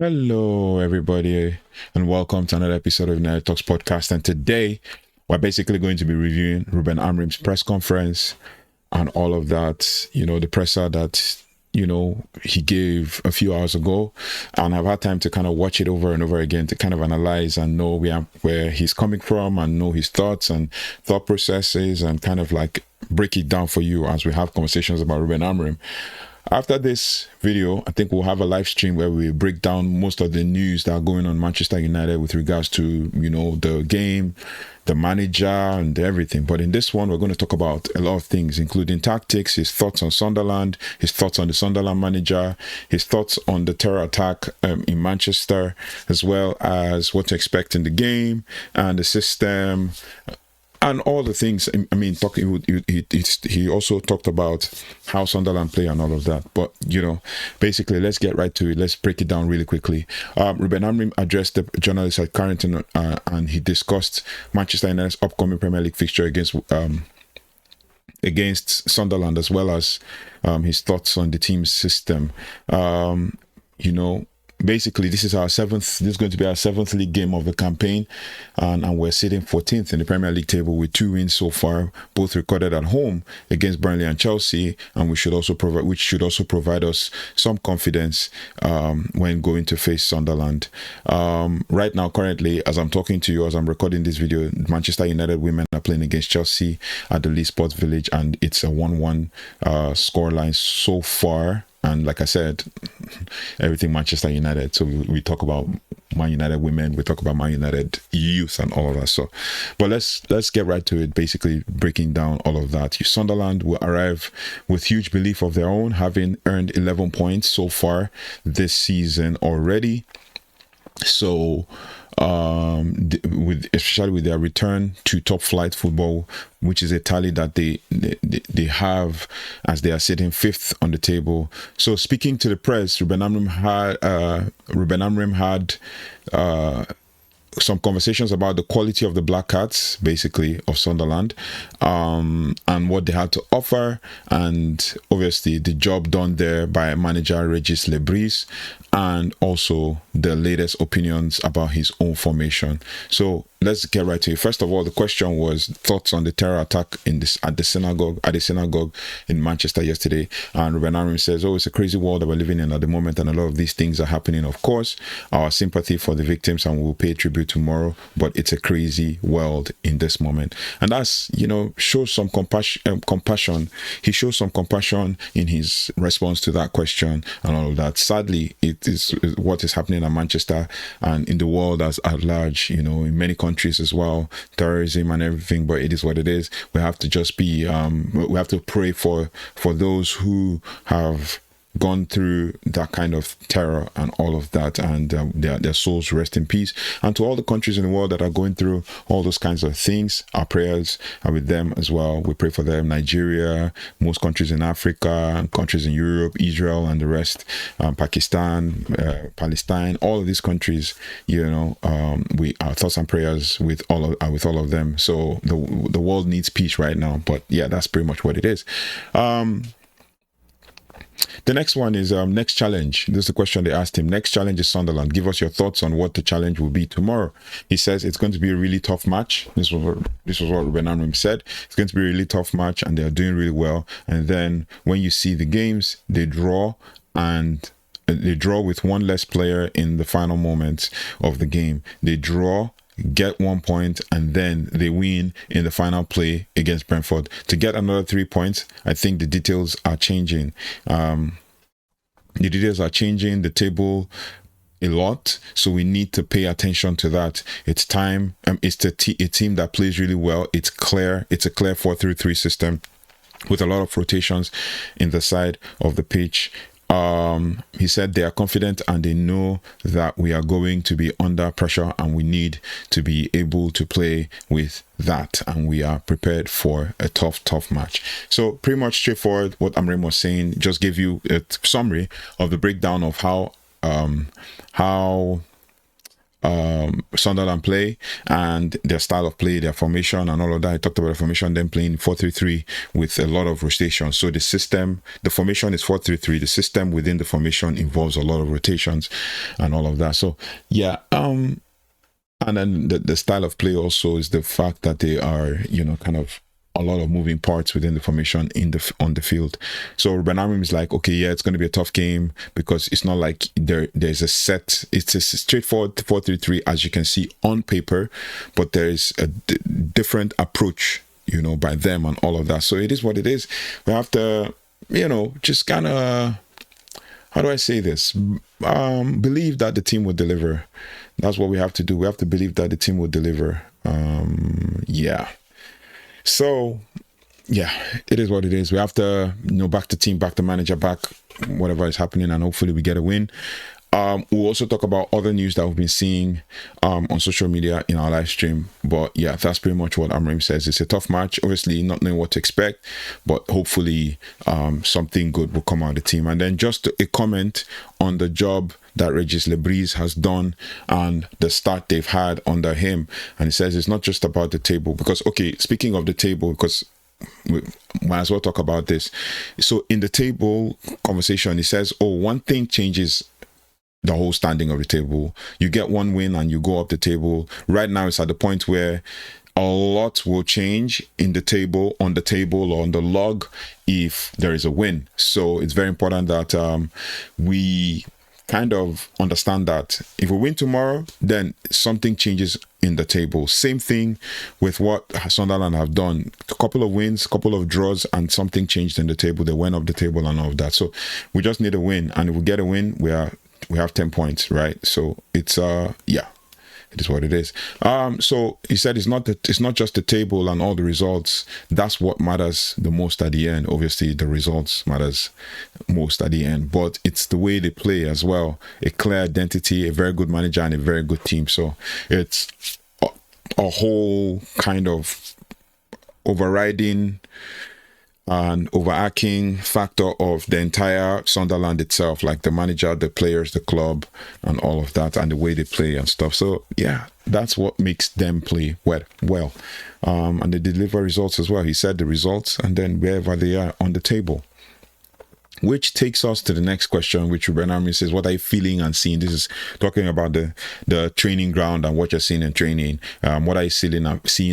Hello, everybody, and welcome to another episode of United Talks podcast. And today, we're basically going to be reviewing Ruben Amorim's press conference and all of that. The presser that he gave a few hours ago, and I've had time to kind of watch it over and over again to kind of analyze and know where he's coming from and know his thoughts and thought processes and kind of like break it down for you as we have conversations about Ruben Amorim. After this video, I think we'll have a live stream where we break down most of the news that are going on Manchester United with regards to, the game, the manager and everything. But in this one, we're going to talk about a lot of things, including tactics, his thoughts on Sunderland, his thoughts on the Sunderland manager, his thoughts on the terror attack in Manchester, as well as what to expect in the game and the system. And all the things. I mean, he also talked about how Sunderland play and all of that. But basically, let's get right to it. Let's break it down really quickly. Ruben Amorim addressed the journalist at Carrington, and he discussed Manchester United's upcoming Premier League fixture against Sunderland, as well as his thoughts on the team's system. Basically, this is going to be our seventh league game of the campaign, and we're sitting 14th in the Premier League table with 2 wins so far, both recorded at home against Burnley and Chelsea, and which should also provide us some confidence when going to face Sunderland. Right now, currently, as I'm talking to you, as I'm recording this video, Manchester United women are playing against Chelsea at the Leeds Sports Village, and it's a 1-1 scoreline so far. And like I said, everything Manchester United. So we talk about Man United women, we talk about Man United youth and all of that. So, but let's get right to it. Basically, breaking down all of that. Sunderland will arrive with huge belief of their own, having earned 11 points so far this season already. So, especially with their return to top flight football, which is a tally that they have as they are sitting 5th on the table. So speaking to the press, Ruben Amorim had some conversations about the quality of the Black Cats, basically, of Sunderland, and what they had to offer, and obviously the job done there by manager Regis Le Bris, and also the latest opinions about his own formation. So let's get right to it. First of all, the question was thoughts on the terror attack at the synagogue in Manchester yesterday. And Ruben Amorim says, "Oh, it's a crazy world that we're living in at the moment, and a lot of these things are happening. Of course, our sympathy for the victims, and we'll pay tribute tomorrow. But it's a crazy world in this moment." And that's shows some compassion. He shows some compassion in his response to that question and all of that. Sadly, it is what is happening at Manchester and in the world at large. In many countries as well, terrorism and everything, but it is what it is. We have to just be we have to pray for those who have gone through that kind of terror and all of that, and their souls rest in peace. And to all the countries in the world that are going through all those kinds of things, our prayers are with them as well. We pray for them. Nigeria, most countries in Africa, countries in Europe, Israel and the rest, Pakistan, Palestine, all of these countries, our thoughts and prayers with all of them. So the world needs peace right now. But yeah, that's pretty much what it is. The next one is next challenge. This is the question they asked him. Next challenge is Sunderland. Give us your thoughts on what the challenge will be tomorrow. He says it's going to be a really tough match. This was what Ruben Amorim said. It's going to be a really tough match, and they're doing really well. And then when you see the games, they draw, and they draw with one less player in the final moments of the game. They draw, get 1 point, and then they win in the final play against Brentford to get another 3 points. I think the details are changing. The table a lot, so we need to pay attention to that. It's time. It's a team that plays really well. It's a clear 4-3-3 system with a lot of rotations in the side of the pitch. He said they are confident and they know that we are going to be under pressure, and we need to be able to play with that, and we are prepared for a tough match. So pretty much straightforward what Amorim was saying. Just give you a summary of the breakdown of how Sunderland play and their style of play, their formation and all of that. I talked about the formation, them playing 4-3-3 with a lot of rotation. So the formation is 4-3-3. The system within the formation involves a lot of rotations and all of that. So yeah, and then the style of play also is the fact that they are, kind of a lot of moving parts within the formation on the field. So Rúben Amorim is like, okay, yeah, it's going to be a tough game because it's not like there's a set. It's a straightforward 4-3-3 as you can see on paper, but there is a different approach, by them and all of that. So it is what it is. We have to, just kind of, how do I say this? Believe that the team will deliver. That's what we have to do. We have to believe that the team will deliver. Yeah. So, yeah, it is what it is. We have to, back the team, back the manager, back whatever is happening, and hopefully we get a win. We'll also talk about other news that we've been seeing on social media in our live stream. But yeah, that's pretty much what Amorim says. It's a tough match, obviously not knowing what to expect, but hopefully something good will come out of the team. And then just a comment on the job that Regis Le Bris has done and the start they've had under him. And he says it's not just about the table, because, okay, speaking of the table, because we might as well talk about this. So in the table conversation, he says, one thing changes the whole standing of the table. You get one win and you go up the table. Right now it's at the point where a lot will change in the table, on the table or on the log if there is a win. So it's very important that we kind of understand that if we win tomorrow, then something changes in the table. Same thing with what Sunderland have done. A couple of wins, a couple of draws, and something changed in the table. They went up the table and all of that. So we just need a win, and if we get a win, we have 10 points, right? So it's yeah, it is what it is. So he said it's not just the table and all the results. That's what matters the most at the end. Obviously the results matters most at the end, but it's the way they play as well. A clear identity, a very good manager, and a very good team. So it's a whole kind of overriding and overarching factor of the entire Sunderland itself, like the manager, the players, the club, and all of that, and the way they play and stuff. So yeah, that's what makes them play well. And they deliver results as well. He said the results, and then wherever they are on the table. Which takes us to the next question, which Rúben Amorim says, what are you feeling and seeing? This is talking about the training ground and what you're seeing in training. What are you seeing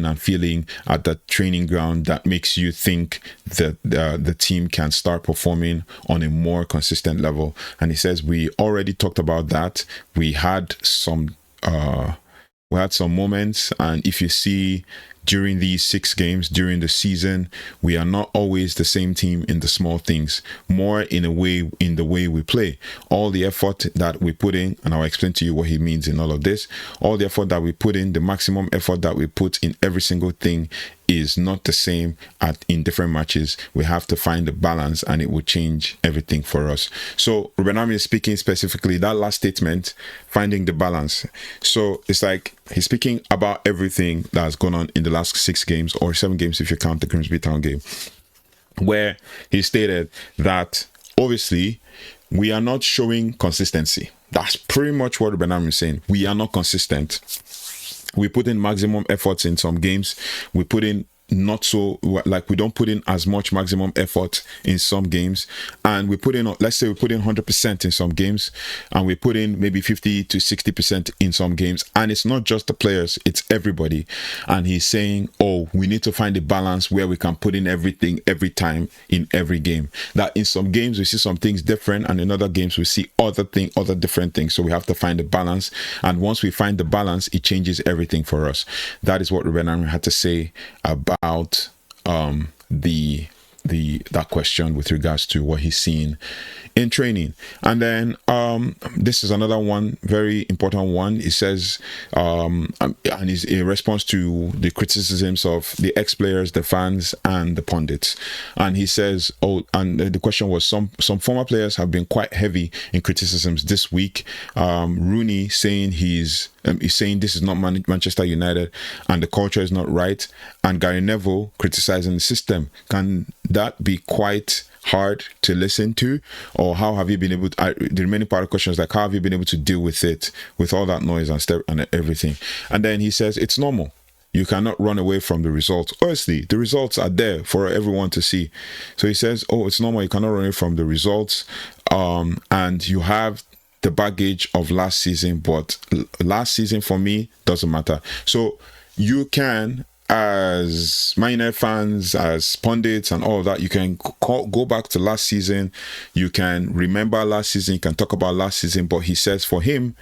and feeling at the training ground that makes you think that the team can start performing on a more consistent level? And he says, we already talked about that. We had some moments, and if you see during these 6 games during the season, we are not always the same team in the small things, more in the way we play. All the effort that we put in, and I'll explain to you what he means in all of this, all the effort that we put in, the maximum effort that we put in every single thing is not the same in different matches. We have to find the balance, and it will change everything for us. So Rúben Amorim is speaking specifically that last statement, finding the balance. So it's like he's speaking about everything that's gone on in the last 6 games, or 7 games if you count the Grimsby Town game, where he stated that obviously we are not showing consistency. That's pretty much what Rúben Amorim is saying. We are not consistent. We put in maximum efforts in some games. We put in not so, like, we don't put in as much maximum effort in some games, and we put in, let's say we put in 100% in some games, and we put in maybe 50 to 60% in some games, and it's not just the players, it's everybody. And he's saying, we need to find a balance where we can put in everything every time in every game. That in some games we see some things different, and in other games we see other different things. So we have to find a balance, and once we find the balance, it changes everything for us. That is what Rúben Amorim had to say about that question with regards to what he's seen in training. And then this is another one, very important one. He says, and is in response to the criticisms of the ex-players, the fans, and the pundits. And he says, and the question was, some former players have been quite heavy in criticisms this week. Rooney saying he's saying this is not Manchester United and the culture is not right, and Gary Neville criticizing the system. Can that be quite hard to listen to? Or how have you been able to, the remaining part of the question is like, how have you been able to deal with it, with all that noise and stuff and everything? And then he says, it's normal. You cannot run away from the results. Honestly, the results are there for everyone to see. So he says, oh, it's normal. You cannot run away from the results. And you have the baggage of last season, but last season for me doesn't matter. So you can, as Man United fans, as pundits and all of that, you can go back to last season. You can remember last season. You can talk about last season. But he says for him,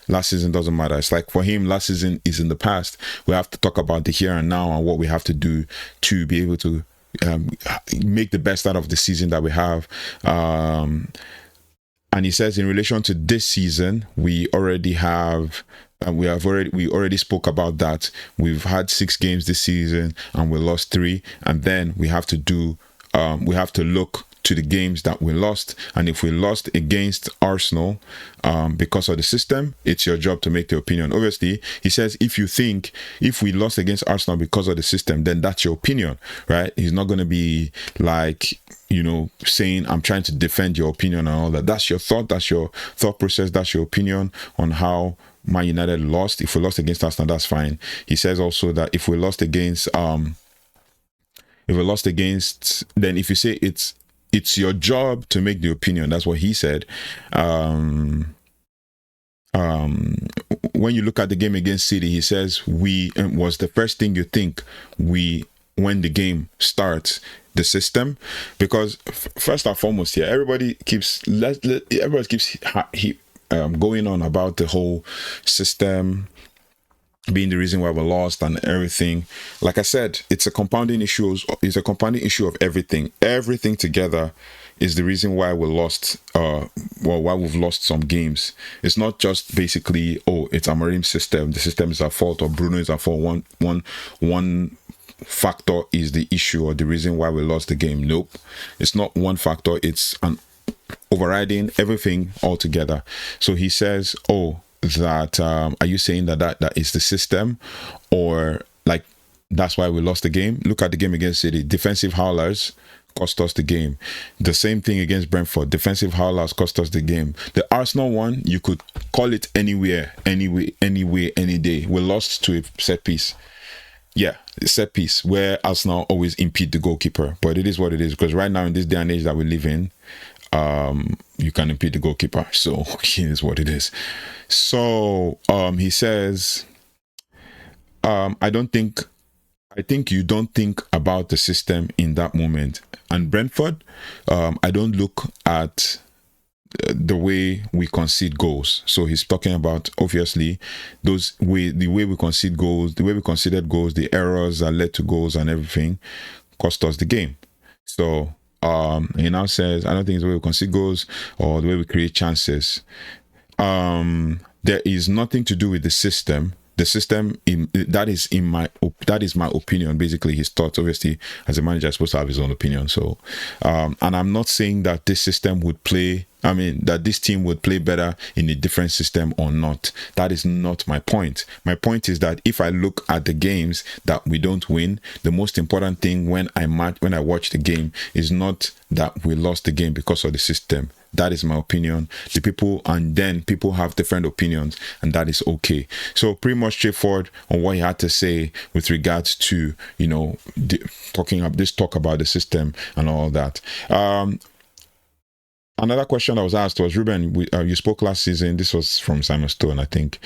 last season doesn't matter. It's like for him, last season is in the past. We have to talk about the here and now and what we have to do to be able to make the best out of the season that we have. And he says in relation to this season, we already have. We already spoke about that. We've had 6 games this season and we lost 3, and then we have to look to the games that we lost. And if we lost against Arsenal because of the system, it's your job to make the opinion. Obviously, he says if you think if we lost against Arsenal because of the system, then that's your opinion, right? He's not going to be like, you know, saying I'm trying to defend your opinion and all that. That's your thought. That's your thought process. That's your opinion on how Man United lost. If we lost against Arsenal, that's fine. He says also that if we lost against, then if you say it's your job to make the opinion, that's what he said. When you look at the game against City, he says was the first thing you think when the game starts, the system, because first and foremost here, everybody keeps going on about the whole system being the reason why we lost and everything. Like I said, it's a compounding issue. It's a compounding issue of everything. Everything together is the reason why we lost. Why we've lost some games. It's not just basically, oh, it's Amorim's system. The system is our fault, or Bruno is our fault. One factor is the issue or the reason why we lost the game. Nope, it's not one factor. It's an overriding everything altogether. So he says, oh, that are you saying that is the system, or like that's why we lost the game? Look at the game against City. Defensive howlers cost us the game. The same thing against Brentford. Defensive howlers cost us the game. The Arsenal one, you could call it anywhere, any day. We lost to a set piece. Yeah, set piece where Arsenal always impede the goalkeeper. But it is what it is, because right now in this day and age that we live in, you can impede the goalkeeper. So it is what it is. So he says, I think you don't think about the system in that moment. And Brentford, I don't look at the way we concede goals. So he's talking about obviously the way we concede goals, the way we conceded goals, the errors that led to goals and everything cost us the game. So he now says, I don't think it's the way we concede goals or the way we create chances. There is nothing to do with the system. The system that is my opinion. Basically, his thoughts. Obviously, as a manager, is supposed to have his own opinion. So, and I'm not saying that this system would play. I mean, that this team would play better in a different system or not. That is not my point. My point is that if I look at the games that we don't win, the most important thing when I watch the game is not that we lost the game because of the system. That is my opinion. People have different opinions, and that is okay. So pretty much straightforward on what he had to say with regards to, you know, talk about the system and all that. Another question I was asked was, Ruben, you spoke last season. This was from Simon Stone, I think.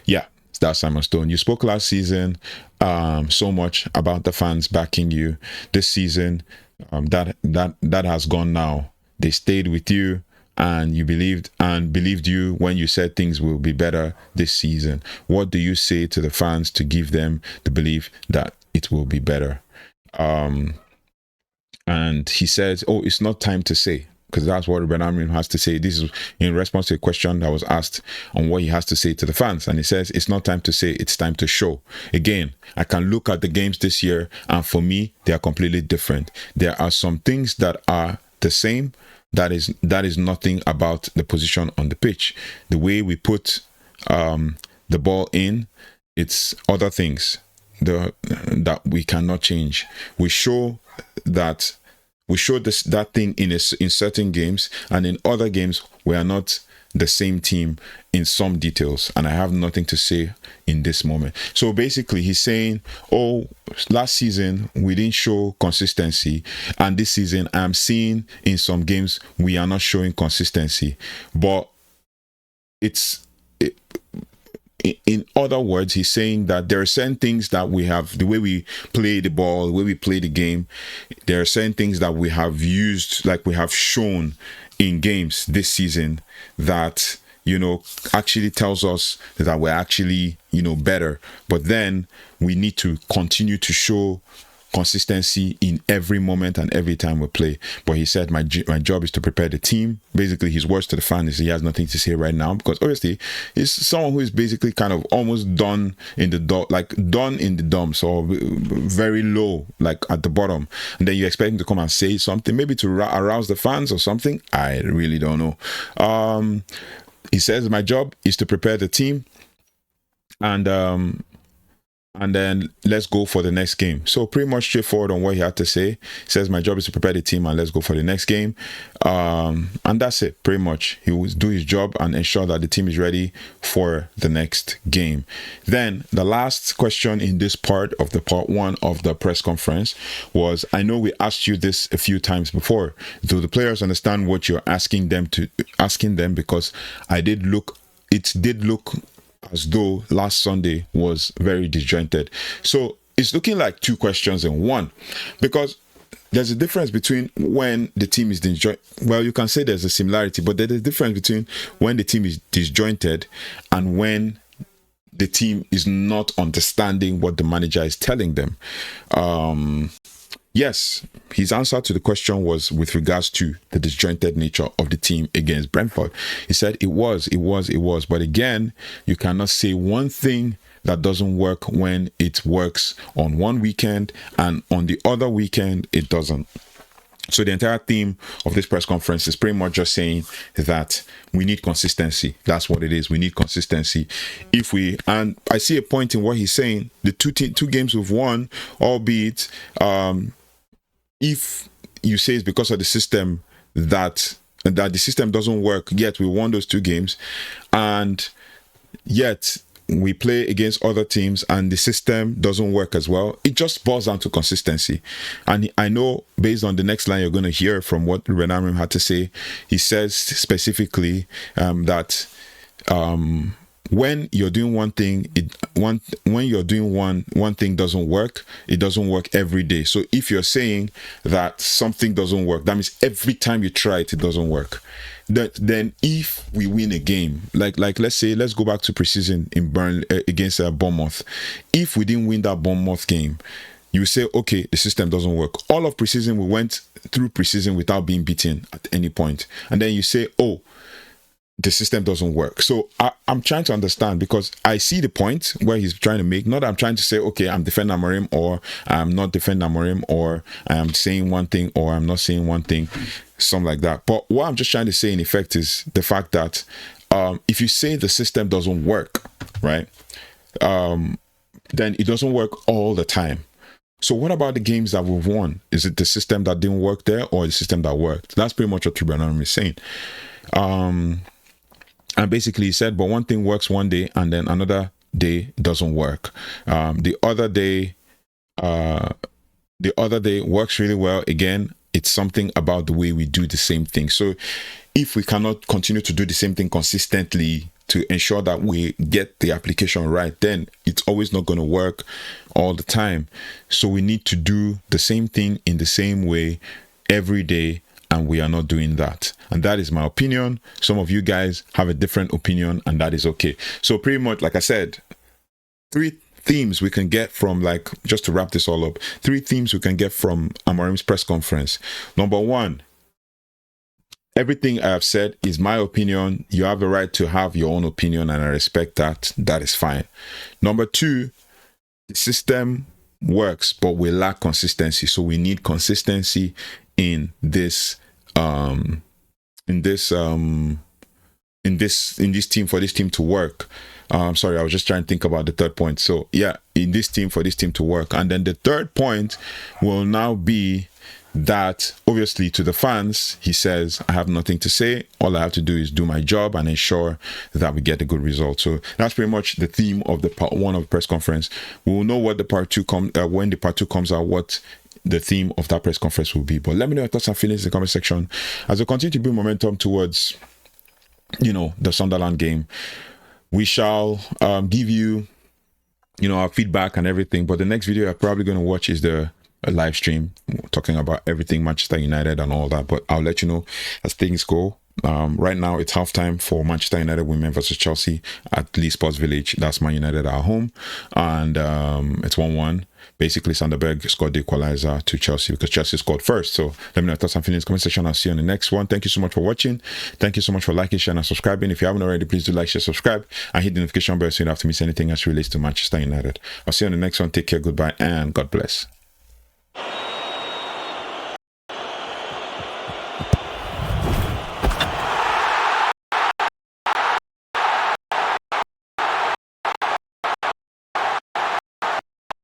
Yeah, that's Simon Stone. You spoke last season so much about the fans backing you. This season, that has gone now. They stayed with you, and you believed you when you said things will be better this season. What do you say to the fans to give them the belief that it will be better? And he says, oh, it's not time to say, because that's what Ruben Amorim has to say. This is in response to a question that was asked on what he has to say to the fans. And he says, it's not time to say, it's time to show. Again, I can look at the games this year, and for me, they are completely different. There are some things that are the same. That is nothing about the position on the pitch. The way we put the ball in, it's other things that we cannot change. We show that we showed that thing in certain games, and in other games we are not the same team in some details, and I have nothing to say in this moment. So basically he's saying, oh, last season we didn't show consistency, and this season I'm seeing in some games we are not showing consistency. But in other words, he's saying that there are certain things that we have, the way we play the ball, the way we play the game, there are certain things that we have used, like we have shown in games this season, that, you know, actually tells us that we're actually, you know, better. But then we need to continue to show consistency in every moment and every time we play. But he said my job is to prepare the team. Basically his words to the fan is he has nothing to say right now, because obviously he's someone who is basically kind of almost done in the dumps, or very low, like at the bottom, and then you expect him to come and say something, maybe to arouse the fans or something. I really don't know. He says my job is to prepare the team, and then let's go for the next game. So pretty much straightforward on what he had to say. He says my job is to prepare the team, and let's go for the next game. And that's it, pretty much. He will do his job and ensure that the team is ready for the next game. Then the last question in this part one of the press conference was, I know we asked you this a few times before. Do the players understand what you're asking them? Because it did look as though last Sunday was very disjointed. So it's looking like two questions in one, because there's a difference between when the team is disjointed. Well, you can say there's a similarity, but there's a difference between when the team is disjointed and when the team is not understanding what the manager is telling them. Yes, his answer to the question was with regards to the disjointed nature of the team against Brentford. He said it was. But again, you cannot say one thing that doesn't work when it works on one weekend and on the other weekend it doesn't. So the entire theme of this press conference is pretty much just saying that we need consistency. That's what it is. We need consistency. And I see a point in what he's saying. The two games we've won, albeit if you say it's because of the system that the system doesn't work, yet we won those two games, and yet we play against other teams and the system doesn't work as well. It just boils down to consistency. And I know based on the next line you're going to hear from what Ruben Amorim had to say, he says specifically that when you're doing one thing, when you're doing one thing doesn't work, it doesn't work every day. So if you're saying that something doesn't work, that means every time you try it, it doesn't work. Then if we win a game, like let's go back to preseason in Burnley against Bournemouth. If we didn't win that Bournemouth game, you say, okay, the system doesn't work. All of preseason, we went through preseason without being beaten at any point. And then you say, oh, the system doesn't work. So I'm trying to understand, because I see the point where he's trying to make. Not that I'm trying to say, okay, I'm defending Amorim, or I'm not defending Amorim, or I'm saying one thing or I'm not saying one thing, something like that. But what I'm just trying to say in effect is the fact that if you say the system doesn't work, right, then it doesn't work all the time. So what about the games that we've won? Is it the system that didn't work there, or the system that worked? That's pretty much what Ruben Amorim is saying. And basically he said, but one thing works one day and then another day doesn't work. The other day works really well. Again, it's something about the way we do the same thing. So if we cannot continue to do the same thing consistently to ensure that we get the application right, then it's always not going to work all the time. So we need to do the same thing in the same way every day, and we are not doing that. And that is my opinion. Some of you guys have a different opinion, and that is okay. So pretty much, like I said, 3 themes we can get from, like, just to wrap this all up, 3 themes we can get from Amorim's press conference. Number 1, everything I have said is my opinion. You have the right to have your own opinion, and I respect that. That is fine. Number 2, the system works, but we lack consistency. So we need consistency in this team, for this team to work. Sorry, I was just trying to think about the third point. So yeah, in this team, for this team to work. And then the third point will now be that obviously to the fans, he says, I have nothing to say. All I have to do is do my job and ensure that we get a good result. So that's pretty much the theme of the part one of the press conference. We will know what the part two when the part two comes out, what the theme of that press conference will be. But let me know your thoughts and feelings in the comment section as we continue to build momentum towards, you know, the Sunderland game. We shall give you, you know, our feedback and everything. But the next video you're probably going to watch is the live stream talking about everything Manchester United and all that. But I'll let you know as things go. Right now it's halftime for Manchester United women versus Chelsea at Lee Sports Village. That's Man United at home, and it's 1-1. Basically, Sanderberg scored the equalizer to Chelsea because Chelsea scored first. So let me know your thoughts and feelings in the comment section. I'll see you on the next one. Thank you so much for watching. Thank you so much for liking, sharing, and subscribing. If you haven't already, please do like, share, subscribe, and hit the notification bell so you don't have to miss anything as relates to Manchester United. I'll see you on the next one. Take care, goodbye, and God bless.